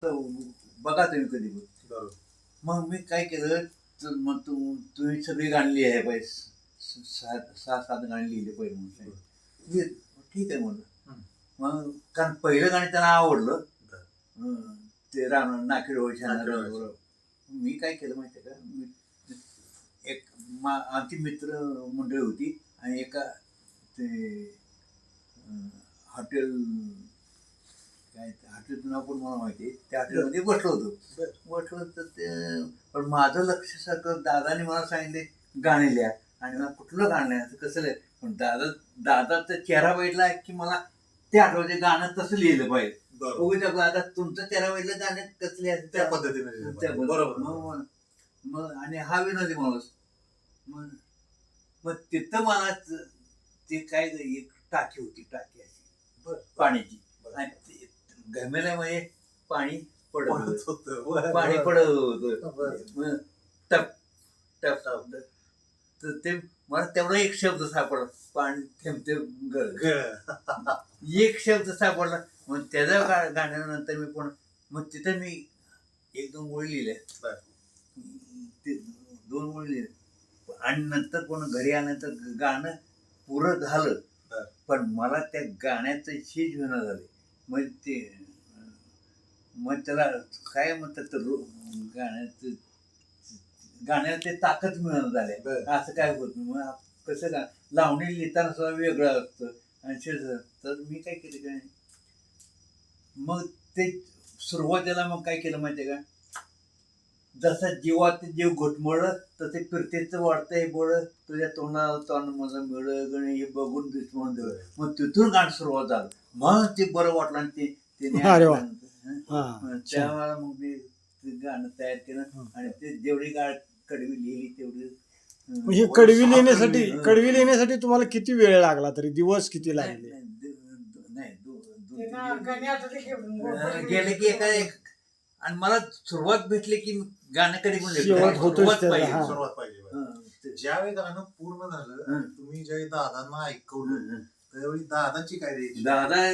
तर बघा तुम्ही कधी पण. बरोबर. मग मी काय केलं, तर मग तुम्ही सगळी गाणी लिहाय पाहिजे, सहा सात गाणी लिहिले पाहिजे म्हणून मी ठीक आहे म्हणलं. मग कारण पहिलं गाणं त्यांना आवडलं, ते नाकी डोळे. मी काय केलं माहिती आहे का, मी एक आमची मित्र मंडळी होती आणि एका ते हॉटेल, काय हॉटेलचं नाव पण मला माहिती आहे, त्या हॉटेलमध्ये बसलो होतो. तर ते पण माझं लक्ष सारखं दादाने मला सांगितले गाणे लिहा, आणि मला कुठलं गाणं लिहायचं कसं लिहायचं. पण दादाचा चेहरा बघितला की मला ते आठवते गाणं तसं लिहिलं पाहिजे. आता तुमचा चेहरा बघितलं गाणं कसं लिहायचं त्या पद्धतीने. बरोबर. मग आणि हा विनोदी माणूस. मग तिथं मला ते काय एक टाकी होती, टाकी अशी पाण्याची, आणि घमेल्यामध्ये पाणी पडत होतं, पाणी पडत होतं, टप टप. तर ते मला तेवढा एक शब्द सापडला, पाणी थेंबते गळ, एक शब्द सापडला. मग त्याच्या गाण्यानंतर मी पण मग तिथे मी एक दोन ओळी लिहिल्या, ते 2 ओळी लिहिल्या, आणि नंतर पण घरी आल्यानंतर गाणं पुरं झालं, पण मला त्या गाण्याचं झीज होणं झाले. मग त्याला काय म्हणतात, गाण्याला ते ताकद मिळणं झाले. असं काय होत नाही. मग कसं लावणी लिहिताना सुद्धा वेगळं असतं. आणि तर मी काय केलं काय, मग ते सुरुवातीला मग काय केलं माहितीये का, जसा जीवात जीव घुटमळलं तसे फिरतेचं वाढतंय बळ, तुझ्या तोंडाला तोंड मला मिळ गणे हे बघून दुश्मन दळ. मग तिथून गाणं सुरुवात झालं. मग ते बरं वाटलं, आणि ते त्यावेळेला मग मी ते गाणं तयार केलं. आणि ते जेवढी कडवी लिहिली तेवढी. हे कडवी लिहिण्यासाठी तुम्हाला किती वेळ लागला, तरी दिवस किती लागले? नाही, गेले की एका आणि मला सुरुवात भेटली की गाणं कधी पण सुरुवात पाहिजे. ज्यावेळी गाणं पूर्ण झालं, तुम्ही ज्यावेळी दादांना ऐकवलं त्यावेळी दादाची काय द्यायची? दादा